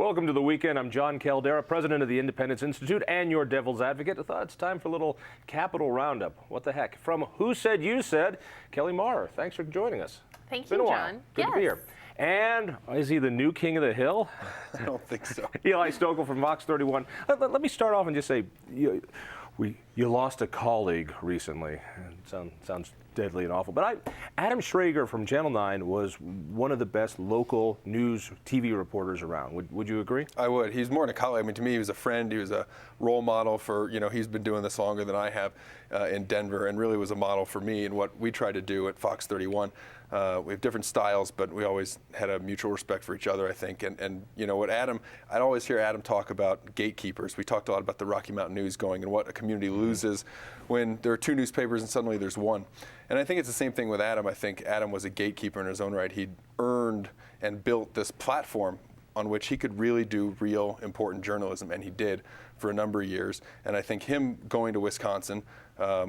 Welcome to the weekend. I'm Jon Caldara, president of the Independence Institute and your devil's advocate. I thought it's time for a little Capitol Roundup. What the heck? From Who Said You Said, Kelly Maher. Thanks for joining us. Thank Been you, a while. John. Good to be here. And is he the new king of the hill? I don't think so. Eli Stokols from Fox 31. Let me start off and just say, you lost a colleague recently. It sounds deadly and awful. But Adam Schrager from Channel 9 was one of the best local news TV reporters around. Would you agree? I would. He's more than a colleague. I mean, to me, he was a friend. He was a role model for, he's been doing this longer than I have in Denver, and really was a model for me and what we try to do at Fox 31. We have different styles, but we always had a mutual respect for each other, I think. And what Adam, I'd always hear Adam talk about gatekeepers. We talked a lot about the Rocky Mountain News going and what a community loses when there are two newspapers and suddenly there's one. And I think it's the same thing with Adam. I think Adam was a gatekeeper in his own right. He'd earned and built this platform on which he could really do real important journalism, and he did for a number of years. And I think him going to Wisconsin,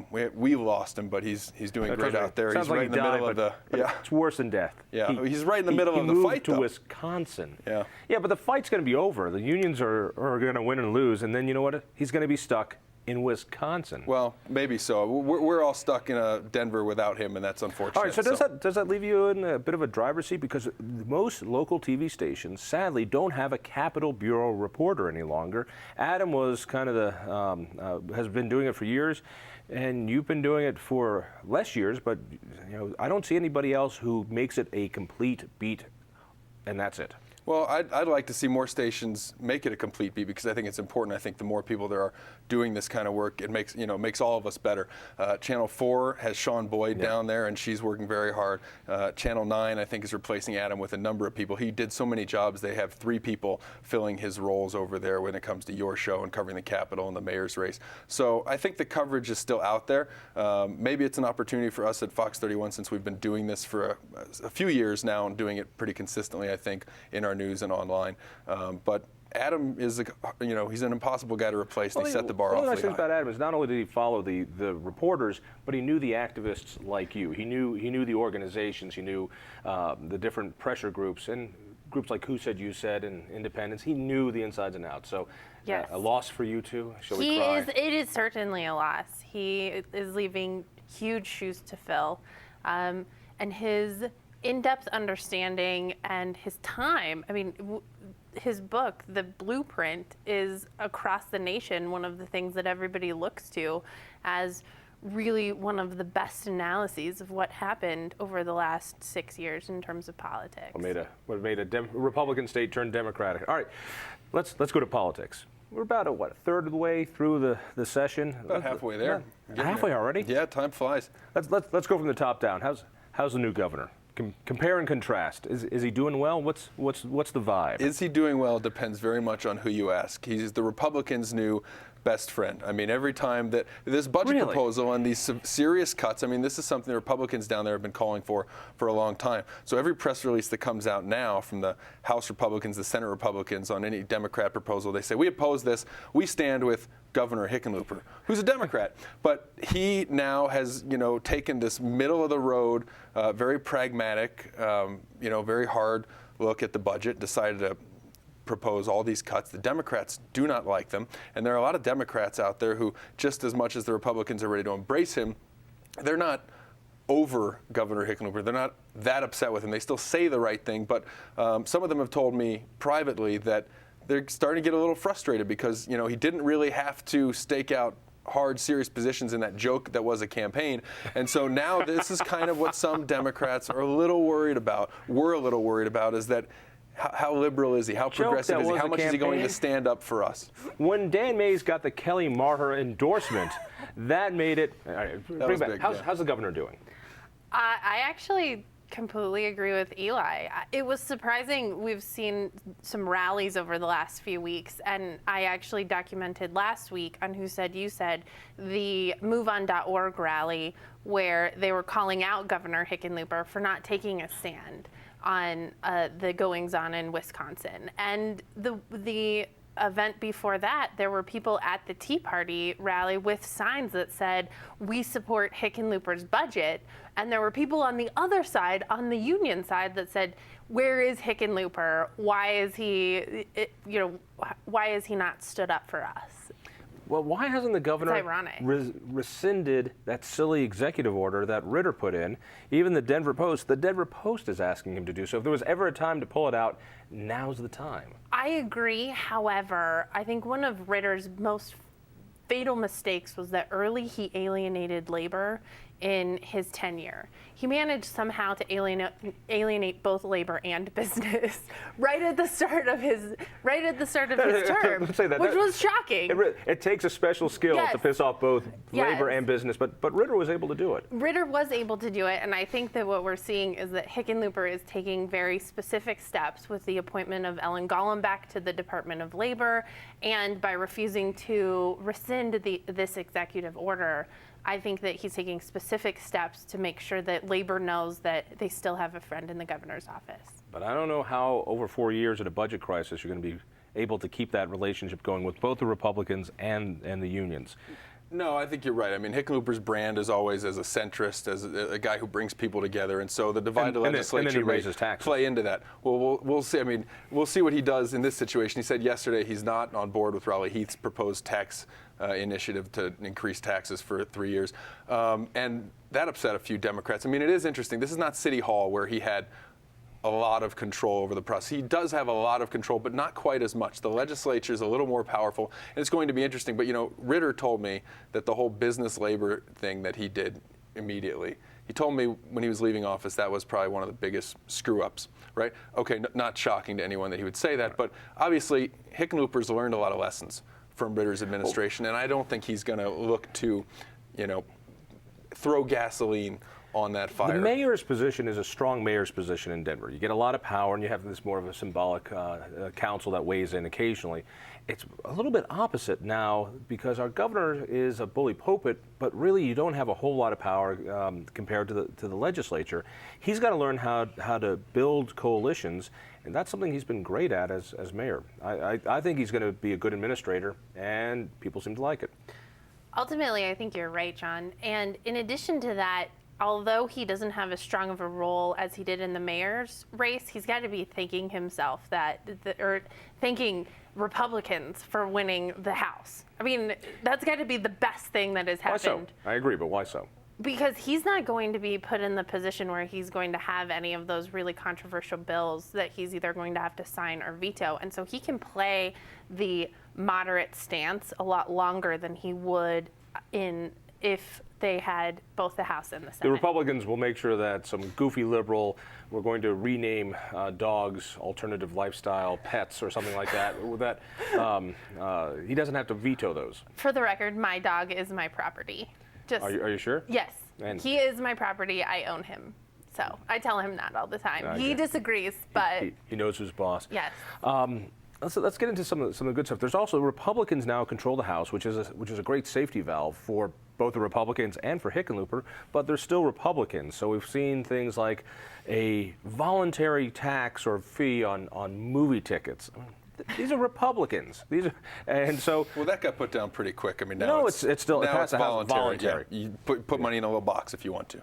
we lost him, but he's doing great out there. He's right in the middle of the It's worse than death. Yeah, he's right in the middle of the fight. He moved to Wisconsin. Yeah, but the fight's going to be over. The unions are going to win and lose, and then you know what? He's going to be stuck in Wisconsin. Well, maybe so. We're all stuck in Denver without him, and that's unfortunate. All right, so does that leave you in a bit of a driver's seat? Because most local TV stations, sadly, don't have a Capitol Bureau reporter any longer. Adam was kind of has been doing it for years, and you've been doing it for less years, but I don't see anybody else who makes it a complete beat, and that's it. Well, I'd like to see more stations make it a complete beat, because I think it's important. I think the more people there are doing this kind of work, it makes all of us better. Channel 4 has Sean Boyd down there, and she's working very hard. Channel 9, I think, is replacing Adam with a number of people. He did so many jobs. They have 3 people filling his roles over there when it comes to your show and covering the Capitol and the mayor's race. So I think the coverage is still out there. Maybe it's an opportunity for us at Fox 31, since we've been doing this for a few years now and doing it pretty consistently, I think, in our news and online. But Adam is, he's an impossible guy to replace. He set the bar awfully high. One of the nice things about Adam is not only did he follow the reporters, but he knew the activists like you. He knew the organizations. He knew the different pressure groups and groups like Who Said You Said and Independence. He knew the insides and outs. So yes. A loss for you too. Shall we cry? It is certainly a loss. He is leaving huge shoes to fill, and his in-depth understanding and his time. I mean, his book, The Blueprint, is across the nation one of the things that everybody looks to as really one of the best analyses of what happened over the last 6 years in terms of politics. What made a Republican state turn Democratic. All right, let's go to politics. We're about a third of the way through the session. About halfway there. Yeah. Halfway already? Yeah, time flies. Let's go from the top down. How's the new governor? Compare and contrast. Is he doing well? What's the vibe? Is he doing well depends very much on who you ask. He's the Republicans' new best friend. I mean, every time that this budget proposal and these serious cuts, I mean, this is something the Republicans down there have been calling for a long time. So every press release that comes out now from the House Republicans, the Senate Republicans on any Democrat proposal, they say, we oppose this. We stand with Governor Hickenlooper, who's a Democrat. But he now has, taken this middle of the road, very pragmatic, very hard look at the budget, decided to propose all these cuts. The Democrats do not like them, and there are a lot of Democrats out there who, just as much as the Republicans are ready to embrace him, they're not over Governor Hickenlooper. They're not that upset with him. They still say the right thing, but some of them have told me privately that they're starting to get a little frustrated because, he didn't really have to stake out hard, serious positions in that joke that was a campaign. And so now this is kind of what some Democrats are a little worried about, is that how liberal is he? How progressive is he? How much is he going to stand up for us? When Dan Mays got the Kelly Maher endorsement, that made it. That was big, how's the governor doing? I actually completely agree with Eli. It was surprising. We've seen some rallies over the last few weeks, and I actually documented last week on Who Said You Said the MoveOn.org rally where they were calling out Governor Hickenlooper for not taking a stand on the goings-on in Wisconsin. And the event before that, there were people at the Tea Party rally with signs that said, "We support Hickenlooper's budget." And there were people on the other side, on the union side, that said, "Where is Hickenlooper? Why is he not stood up for us?" Well, why hasn't the governor ironic. rescinded that silly executive order that Ritter put in? Even the Denver Post is asking him to do so. If there was ever a time to pull it out, now's the time. I agree. However, I think one of Ritter's most fatal mistakes was that early he alienated labor in his tenure. He managed somehow to alienate both labor and business right at the start of his term, which was shocking. It takes a special skill to piss off both labor and business, but Ritter was able to do it. Ritter was able to do it, and I think that what we're seeing is that Hickenlooper is taking very specific steps with the appointment of Ellen Gollenbach to the Department of Labor, and by refusing to rescind this executive order. I think that he's taking specific steps to make sure that labor knows that they still have a friend in the governor's office. But I don't know how over 4 years in a budget crisis you're going to be able to keep that relationship going with both the Republicans and the unions. No, I think you're right. I mean, Hickenlooper's brand is always as a centrist, as a guy who brings people together, and so the divided legislature and then he raises taxes. Play into that. Well, we'll see. I mean, we'll see what he does in this situation. He said yesterday he's not on board with Raleigh Heath's proposed tax initiative to increase taxes for 3 years, and that upset a few Democrats. I mean, it is interesting. This is not City Hall where he had a lot of control over the process. He does have a lot of control, but not quite as much. The legislature is a little more powerful, and it's going to be interesting. But, Ritter told me that the whole business labor thing that he did immediately, he told me when he was leaving office that was probably one of the biggest screw-ups, right? Okay, not shocking to anyone that he would say that, but obviously Hickenlooper's learned a lot of lessons from Ritter's administration, and I don't think he's going to look to, throw gasoline on that fire. The mayor's position is a strong mayor's position in Denver. You get a lot of power, and you have this more of a symbolic council that weighs in occasionally. It's a little bit opposite now because our governor is a bully pulpit, but really you don't have a whole lot of power compared to the legislature. He's got to learn how to build coalitions, and that's something he's been great at as mayor. I think he's going to be a good administrator, and people seem to like it. Ultimately, I think you're right, John. And in addition to that, although he doesn't have as strong of a role as he did in the mayor's race, he's got to be thanking himself or thanking Republicans for winning the House. I mean, that's got to be the best thing that has happened. Why so? I agree, but why so? Because he's not going to be put in the position where he's going to have any of those really controversial bills that he's either going to have to sign or veto. And so he can play the moderate stance a lot longer than he would if they had both the House and the Senate. The Republicans will make sure that some goofy liberal, we're going to rename dogs alternative lifestyle pets or something like that, he doesn't have to veto those. For the record, my dog is my property. Are you sure? Yes. And he is my property. I own him. So I tell him that all the time. He disagrees, but he knows who's boss. Yes. Let's get into some of the good stuff. There's also Republicans now control the House, which is a great safety valve for both the Republicans and for Hickenlooper, but they're still Republicans. So we've seen things like a voluntary tax or fee on movie tickets. These are Republicans. Well, that got put down pretty quick. I mean, now no, it's still voluntary. Yeah. You put money in a little box if you want to.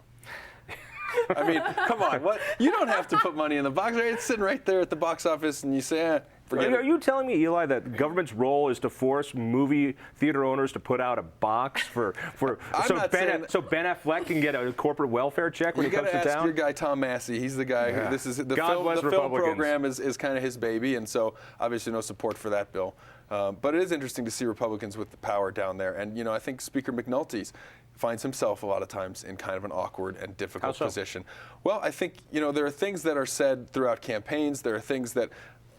I mean, come on, what? You don't have to put money in the box, right? It's sitting right there at the box office, and you say, forget it. Are you telling me, Eli, that government's role is to force movie theater owners to put out a box so Ben Affleck can get a corporate welfare check when he comes to town? You got to ask your guy Tom Massey. He's the guy who the film program is kind of his baby, and so obviously no support for that bill. But it is interesting to see Republicans with the power down there, and I think Speaker McNulty finds himself a lot of times in kind of an awkward and difficult position. Well, I think there are things that are said throughout campaigns. There are things that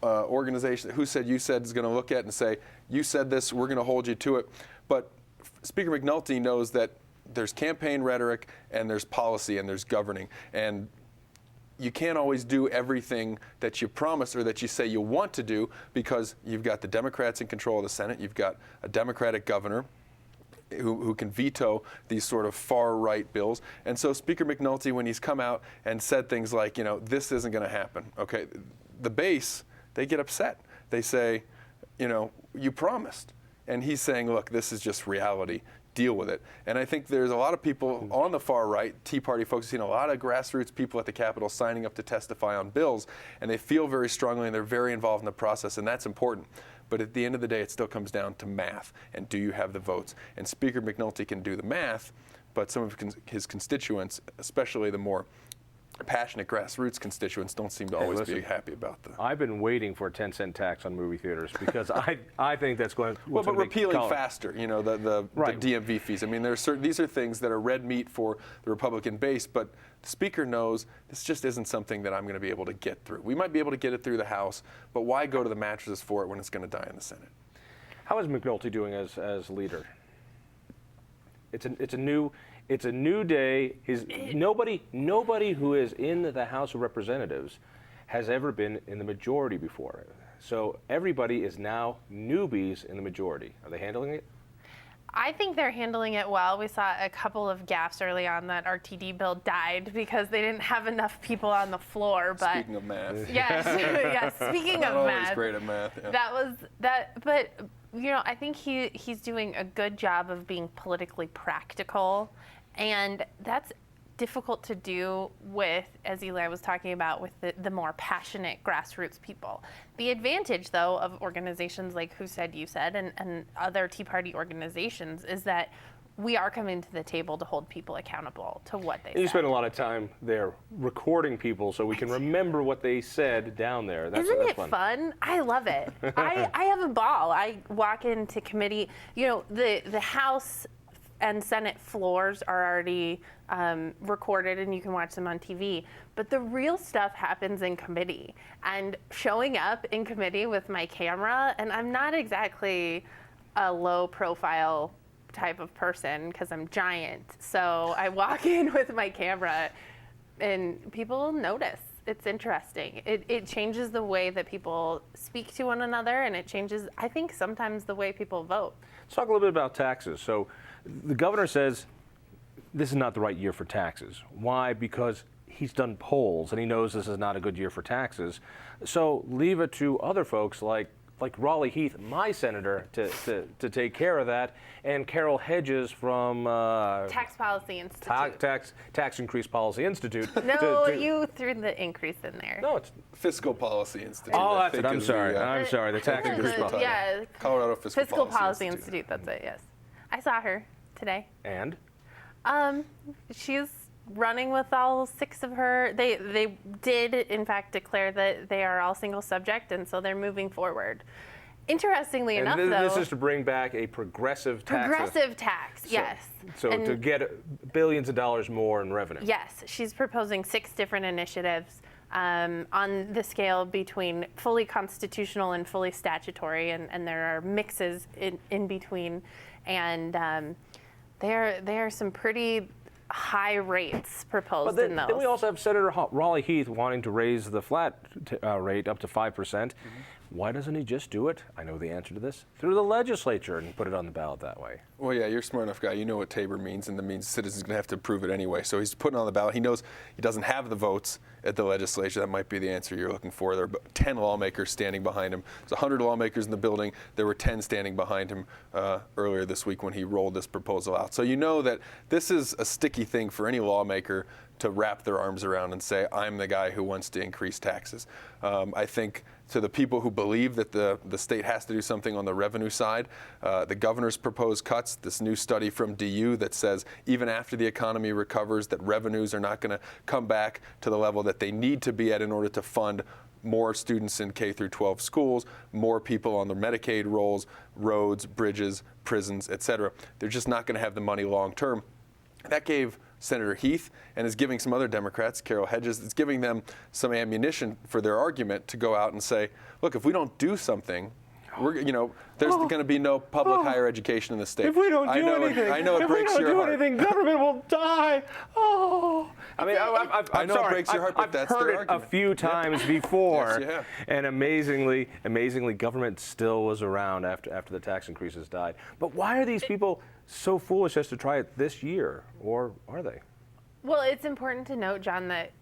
organizations, Who Said You Said, is going to look at and say, you said this, we're going to hold you to it. But Speaker McNulty knows that there's campaign rhetoric and there's policy and there's governing. And you can't always do everything that you promise or that you say you want to do because you've got the Democrats in control of the Senate. You've got a Democratic governor who can veto these sort of far-right bills. And so Speaker McNulty, when he's come out and said things like, this isn't going to happen, okay, the base, they get upset. They say, you promised. And he's saying, look, this is just reality. Deal with it. And I think there's a lot of people on the far right, Tea Party folks, a lot of grassroots people at the Capitol signing up to testify on bills, and they feel very strongly and they're very involved in the process, and that's important. But at the end of the day, it still comes down to math, and do you have the votes? And Speaker McNulty can do the math, but some of his constituents, especially the more passionate grassroots constituents, don't seem to always be happy about that. I've been waiting for a 10-cent tax on movie theaters because I think that's going to. Well, but repealing faster, the DMV fees. I mean, these are things that are red meat for the Republican base, but the Speaker knows this just isn't something that I'm going to be able to get through. We might be able to get it through the House, but why go to the mattresses for it when it's going to die in the Senate? How is McNulty doing as leader? It's a new day. Nobody who is in the House of Representatives has ever been in the majority before. So everybody is now newbies in the majority. Are they handling it? I think they're handling it well. We saw a couple of gaffes early on that RTD bill died because they didn't have enough people on the floor. But speaking of math. Yes, yes. Speaking of always math. Great at math. Yeah. That was that. But I think he's doing a good job of being politically practical, and that's difficult to do with, as Eli was talking about, with the more passionate grassroots people. The advantage, though, of organizations like Who Said You Said and other Tea Party organizations is that we are coming to the table to hold people accountable to what they said. You spend a lot of time there recording people so we can remember what they said down there. Isn't it fun? I love it. I have a ball. I walk into committee. The House and Senate floors are already recorded and you can watch them on TV. But the real stuff happens in committee. And showing up in committee with my camera, and I'm not exactly a low profile type of person because I'm giant. So I walk in with my camera and people notice. It's interesting. It changes the way that people speak to one another, and it changes, I think, sometimes the way people vote. Let's talk a little bit about taxes. So the governor says this is not the right year for taxes. Why? Because he's done polls and he knows this is not a good year for taxes. So leave it to other folks like Raleigh Heath, my senator, to take care of that, and Carol Hedges from Tax Policy Institute. Tax Increase Policy Institute. No, you threw the increase in there. No, it's Fiscal Policy Institute. Oh, that's it. I'm sorry. I'm sorry. The Tax Increase Policy. Yeah, Colorado Fiscal Policy Institute. That's it. Yes, I saw her today. And she's running with all 6 of her. They did, in fact, declare that they are all single subject, and so they're moving forward. Interestingly enough, though, this is to bring back a progressive tax. Progressive tax, yes. So to get billions of dollars more in revenue. Yes, she's proposing 6 different initiatives on the scale between fully constitutional and fully statutory, and there are mixes in between, and there are some pretty high rates proposed in those. Then we also have Senator Raleigh Heath wanting to raise the flat rate up to 5%. Mm-hmm. Why doesn't he just do it? I know the answer to this. Through the legislature and put it on the ballot that way. Well, yeah, you're a smart enough guy. You know what Tabor means, and that means citizens are going to have to approve it anyway. So he's putting it on the ballot. He knows he doesn't have the votes at the legislature. That might be the answer you're looking for. There are 10 lawmakers standing behind him. There's 100 lawmakers in the building. There were 10 standing behind him earlier this week when he rolled this proposal out. So you know that this is a sticky thing for any lawmaker to wrap their arms around and say, I'm the guy who wants to increase taxes. I think to the people who believe that the state has to do something on the revenue side, the governor's proposed cuts, this new study from DU that says even after the economy recovers, that revenues are not going to come back to the level that they need to be at in order to fund more students in K through 12 schools, more people on the Medicaid rolls, roads, bridges, prisons, et cetera. They're just not going to have the money long term. That gave Senator Heath and is giving some other Democrats, Carol Hedges, it's giving them some ammunition for their argument to go out and say, look, if we don't do something, there's going to be no public higher education in the state. If we don't do anything, I know it breaks your heart. If we don't do anything, government will die. Oh. I mean, I know it breaks your heart, but that's their argument. I've heard it a few times before, Yes, you have. And amazingly, government still was around after the tax increases died. But why are these people so foolish as to try it this year, or are they? Well, it's important to note, John, that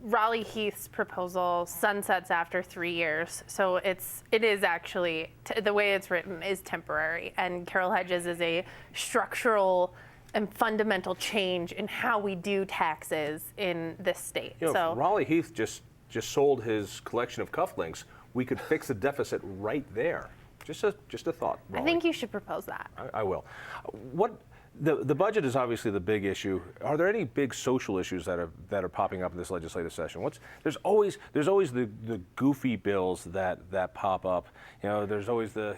Raleigh Heath's proposal sunsets after 3 years, so it is actually the way it's written is temporary, and Carol Hedges is a structural and fundamental change in how we do taxes in this state. You know, so if Raleigh Heath just sold his collection of cufflinks, we could fix the deficit right there. Just a thought. I Raleigh. think you should propose that. I will. What the budget is obviously the big issue. Are there any big social issues that are popping up in this legislative session? There's always the goofy bills that pop up. You know, there's always the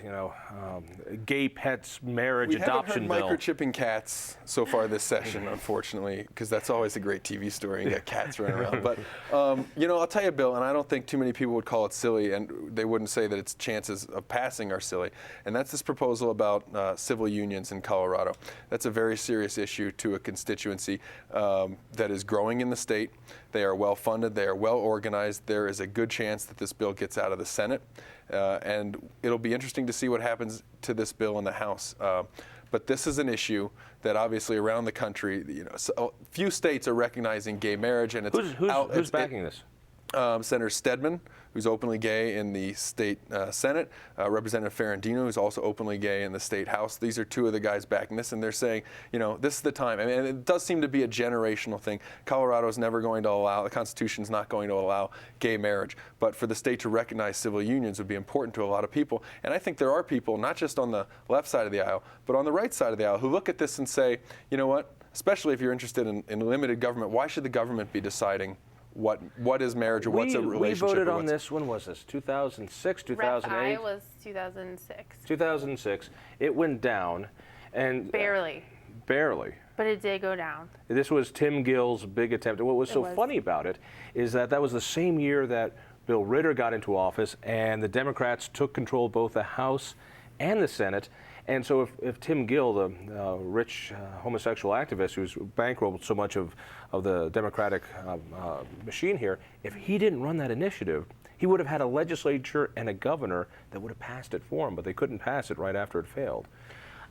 gay pets marriage adoption bill. We bill. haven't heard microchipping cats so far this session, unfortunately, because that's always a great TV story. You got cats running around. But I'll tell you, Bill, and I don't think too many people would call it silly, and they wouldn't say that its chances of passing are silly. And that's this proposal about civil unions in Colorado. That's a very serious issue to a constituency that is growing in the state. They are well funded. They are well organized. There is a good chance that this bill gets out of the Senate, and it'll be interesting to see what happens to this bill in the House. But this is an issue that obviously around the country, a few states are recognizing gay marriage, and who's backing this? Senator Stedman, who's openly gay in the state Senate, Representative Ferrandino, who's also openly gay in the state House. These are two of the guys backing this, and they're saying, this is the time. I mean, it does seem to be a generational thing. Colorado is never going to allow, the Constitution's not going to allow gay marriage, but for the state to recognize civil unions would be important to a lot of people. And I think there are people, not just on the left side of the aisle, but on the right side of the aisle, who look at this and say, you know what, especially if you're interested in limited government, why should the government be deciding what is marriage or what's a relationship? We voted on this. When was this? 2006, 2008? Rep I was 2006. 2006. It went down, and barely. But it did go down. This was Tim Gill's big attempt. What was so funny about it is that was the same year that Bill Ritter got into office, and the Democrats took control of both the House and the Senate. And so if Tim Gill, the rich homosexual activist who's bankrolled so much of the Democratic machine here, if he didn't run that initiative, he would have had a legislature and a governor that would have passed it for him, but they couldn't pass it right after it failed.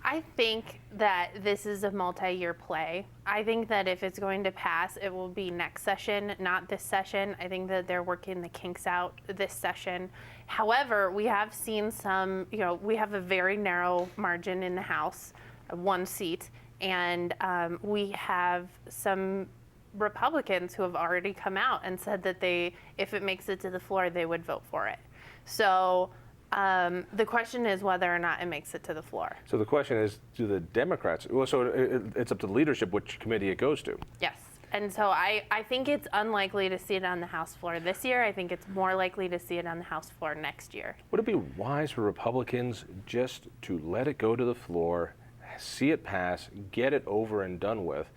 I think that this is a multi-year play. I think that if it's going to pass, it will be next session, not this session. I think that they're working the kinks out this session. However, we have seen some, we have a very narrow margin in the House, 1 seat, and we have some Republicans who have already come out and said that if it makes it to the floor, they would vote for it. So the question is whether or not it makes it to the floor. So the question is, do the Democrats, it's up to the leadership which committee it goes to. Yes. And so I think it's unlikely to see it on the House floor this year. I think it's more likely to see it on the House floor next year. Would it be wise for Republicans just to let it go to the floor, see it pass, get it over and done with,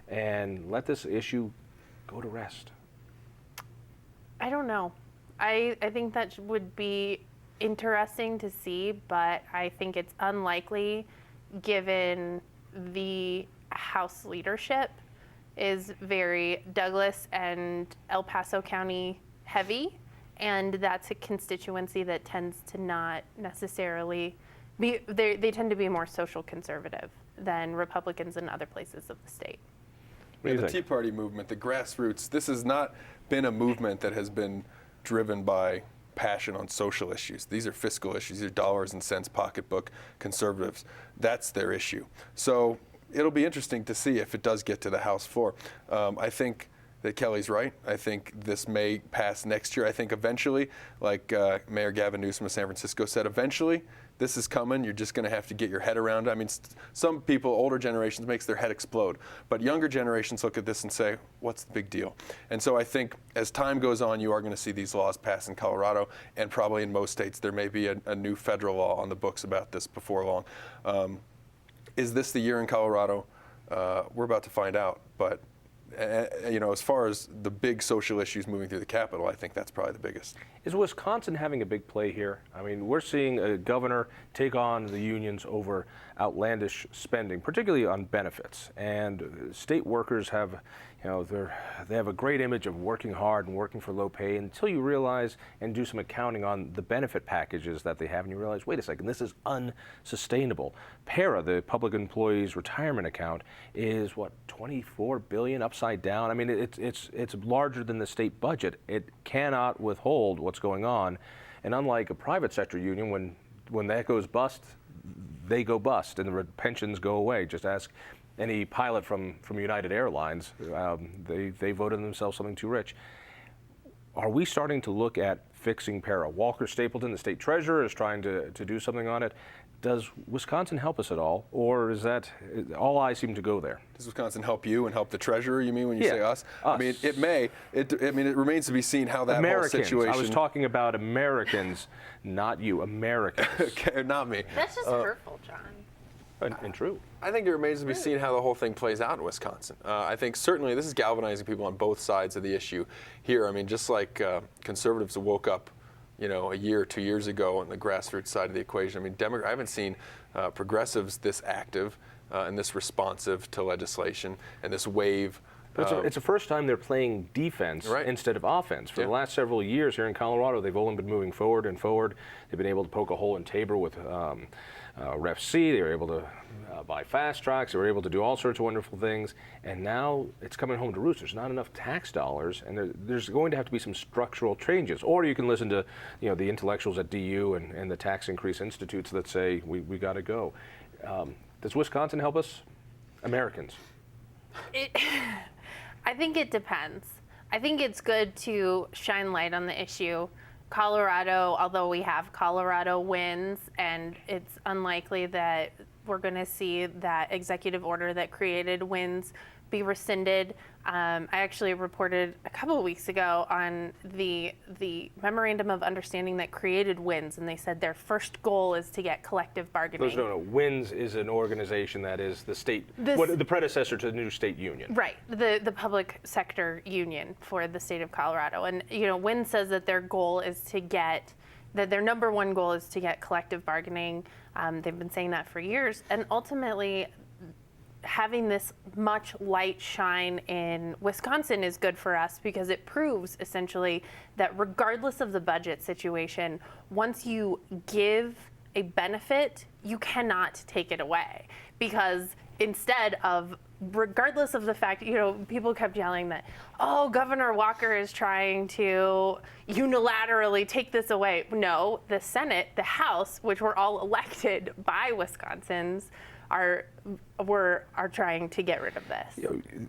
and let this issue go to rest? I don't know. I think that would be interesting to see, but I think it's unlikely given the House leadership is very Douglas and El Paso County heavy, and that's a constituency that tends to not necessarily be, they tend to be more social conservative than Republicans in other places of the state. The Tea Party movement, the grassroots, this has not been a movement that has been driven by passion on social issues. These are fiscal issues. These are dollars and cents pocketbook conservatives. That's their issue. So it'll be interesting to see if it does get to the House floor. I think that Kelly's right. I think this may pass next year. I think eventually, like Mayor Gavin Newsom of San Francisco said, eventually this is coming. You're just going to have to get your head around it. I mean, some people, older generations, makes their head explode. But younger generations look at this and say, what's the big deal? And so I think as time goes on, you are going to see these laws pass in Colorado, and probably in most states there may be a new federal law on the books about this before long. Is this the year in Colorado? We're about to find out. But as far as the big social issues moving through the Capitol, I think that's probably the biggest. Is Wisconsin having a big play here? I mean, we're seeing a governor take on the unions over outlandish spending, particularly on benefits. And state workers have, they have a great image of working hard and working for low pay until you realize and do some accounting on the benefit packages that they have, and you realize, wait a second, this is unsustainable. PARA, the Public Employees Retirement Account, is $24 billion, up upside down. I mean, it's larger than the state budget. It cannot withhold what's going on. And unlike a private sector union, when that goes bust, they go bust and the pensions go away. Just ask any pilot from United Airlines. They voted themselves something too rich. Are we starting to look at fixing para? Walker Stapleton, the state treasurer, is trying to do something on it. Does Wisconsin help us at all, or is that all eyes seem to go there? Does Wisconsin help you and help the treasurer? You mean when you say us? Us. I mean, it may. It remains to be seen how that Americans. whole situation. I was talking about Americans, not you. Americans. Okay, not me. That's just hurtful, John. And true. I think it remains to be seen how the whole thing plays out in Wisconsin. I think certainly this is galvanizing people on both sides of the issue here. I mean, just like conservatives woke up, a year or 2 years ago on the grassroots side of the equation. I mean, I haven't seen progressives this active and this responsive to legislation and this wave. It's the first time they're playing defense instead of offense. For the last several years here in Colorado, they've only been moving forward and forward. They've been able to poke a hole in Tabor with Ref C. They were able to buy fast tracks. They were able to do all sorts of wonderful things. And now it's coming home to roost. There's not enough tax dollars, and there's going to have to be some structural changes. Or you can listen to the intellectuals at DU and the tax increase institutes that say we got to go. Does Wisconsin help us? Americans. I think it depends. I think it's good to shine light on the issue. Colorado, although we have Colorado wins, and it's unlikely that we're going to see that executive order that created wins be rescinded. I actually reported a couple of weeks ago on the memorandum of understanding that created WINS, and they said their first goal is to get collective bargaining. Those don't know. WINS is an organization that is the state, the predecessor to the new state union. Right, the public sector union for the state of Colorado. And WINS says that their goal is to get, that their number one goal is to get collective bargaining. They've been saying that for years, and ultimately, having this much light shine in Wisconsin is good for us because it proves essentially that regardless of the budget situation, once you give a benefit, you cannot take it away. Because instead of, regardless of the fact, people kept yelling that, oh, Governor Walker is trying to unilaterally take this away. No, the Senate, the House, which were all elected by Wisconsins, are trying to get rid of this.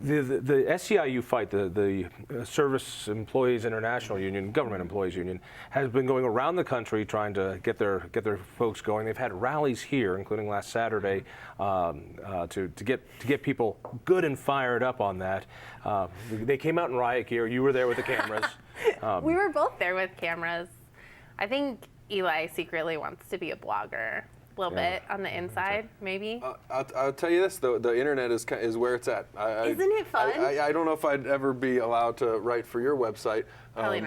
The SEIU fight, the Service Employees International Union, Government Employees Union, has been going around the country trying to get their folks going. They've had rallies here, including last Saturday, to get people good and fired up on that. They came out in riot gear. You were there with the cameras. We were both there with cameras. I think Eli secretly wants to be a blogger. A little bit on the inside, maybe. I'll tell you this, though, the internet is where it's at. Isn't it fun? I don't know if I'd ever be allowed to write for your website,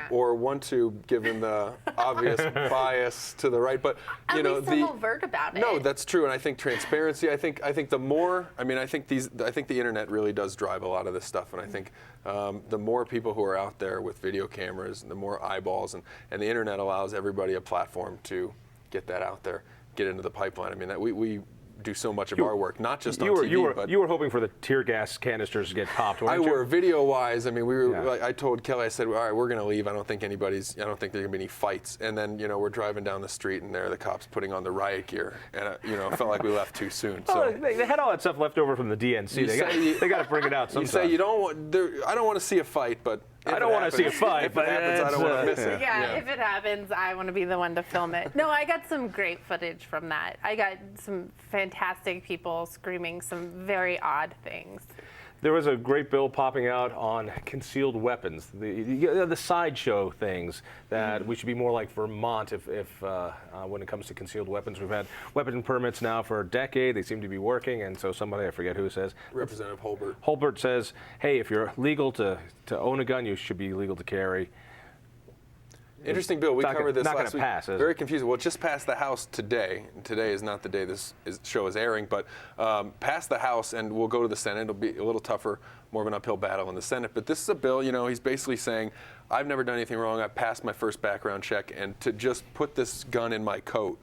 or want to, given the obvious bias to the right. But at least I'm overt about it. No, that's true, and I think transparency. I think the more. I mean, I think the internet really does drive a lot of this stuff, and I think the more people who are out there with video cameras, and the more eyeballs, and the internet allows everybody a platform to get that out there. Get into the pipeline. I mean, that we do so much of our work, not just on TV. But you were hoping for the tear gas canisters to get popped, weren't you? I were, video-wise. I mean, we were. Yeah. I told Kelly, I said, all right, we're going to leave. I don't think there's going to be any fights. And then, we're driving down the street, and there are the cops putting on the riot gear, and it felt like we left too soon. So they had all that stuff left over from the DNC. They got to bring it out sometime. You say you don't want. I don't want to see a fight, but. I don't want to see a fight, if it happens, I don't want to miss it. Yeah, if it happens, I want to be the one to film it. No, I got some great footage from that. I got some fantastic people screaming some very odd things. There was a great bill popping out on concealed weapons, the sideshow things that we should be more like Vermont if when it comes to concealed weapons. We've had weapon permits now for a decade. They seem to be working, and so somebody, I forget who says. Representative Holbert. Holbert says, hey, if you're legal to own a gun, you should be legal to carry. Interesting bill. We covered this last week. Pass, very confusing. Well, it just passed the House today. Today is not the day this show is airing, but passed the House, and we'll go to the Senate. It'll be a little tougher, more of an uphill battle in the Senate. But this is a bill, he's basically saying, I've never done anything wrong. I passed my first background check, and to just put this gun in my coat,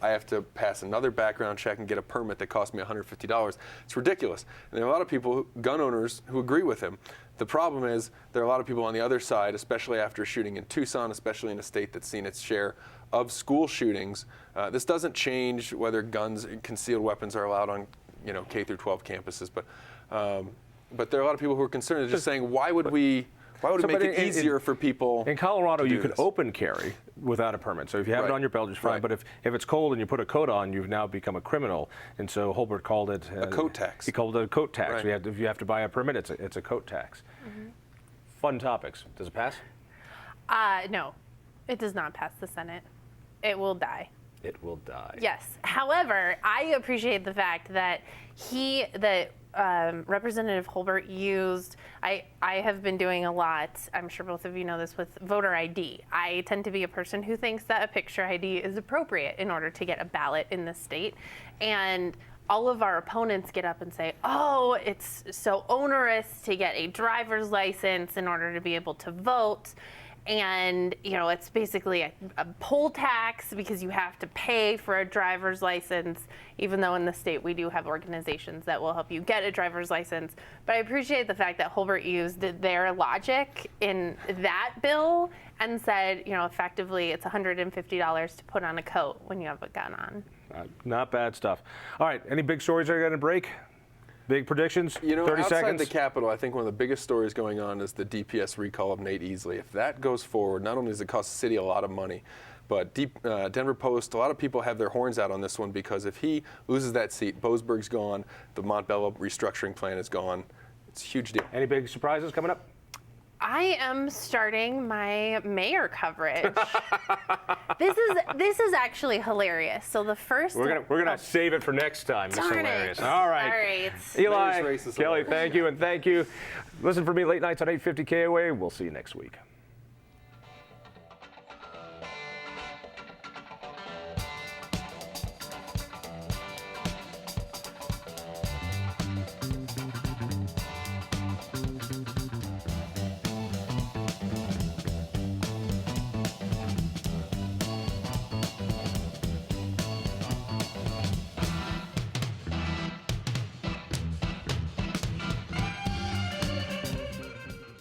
I have to pass another background check and get a permit that costs me $150. It's ridiculous. And there are a lot of people, gun owners, who agree with him. The problem is there are a lot of people on the other side, especially after shooting in Tucson, especially in a state that's seen its share of school shootings. This doesn't change whether guns and concealed weapons are allowed on, K through 12 campuses, but there are a lot of people who are concerned. They're just saying, why would we make it easier for people? In Colorado, you can this? open carry without a permit. So if you have it on your belt, it's fine. Right. But if it's cold and you put a coat on, you've now become a criminal. And so Holbert called it a coat tax. He called it a coat tax. Right. If you have to buy a permit, it's a coat tax. Mm-hmm. Fun topics. Does it pass? No, it does not pass the Senate. It will die. It will die. Yes. However, I appreciate the fact that Representative Holbert used, I have been doing a lot, I'm sure both of you know this, with voter ID. I tend to be a person who thinks that a picture ID is appropriate in order to get a ballot in the state. And all of our opponents get up and say, oh, it's so onerous to get a driver's license in order to be able to vote. And, it's basically a poll tax because you have to pay for a driver's license, even though in the state we do have organizations that will help you get a driver's license. But I appreciate the fact that Holbert used their logic in that bill and said, effectively it's $150 to put on a coat when you have a gun on. Not bad stuff. All right, any big stories are going to break? Big predictions? 30 outside seconds? the Capitol, I think one of the biggest stories going on is the DPS recall of Nate Easley. If that goes forward, not only does it cost the city a lot of money, but Denver Post, a lot of people have their horns out on this one because if he loses that seat, Boasberg's gone, the Montbello restructuring plan is gone. It's a huge deal. Any big surprises coming up? I am starting my mayor coverage. This is actually hilarious. So the first we're gonna save it for next time. It's hilarious. All right. Eli, Mayor's race is Kelly, hilarious. thank you and thank you. Listen for me late nights on 850 KOA. We'll see you next week.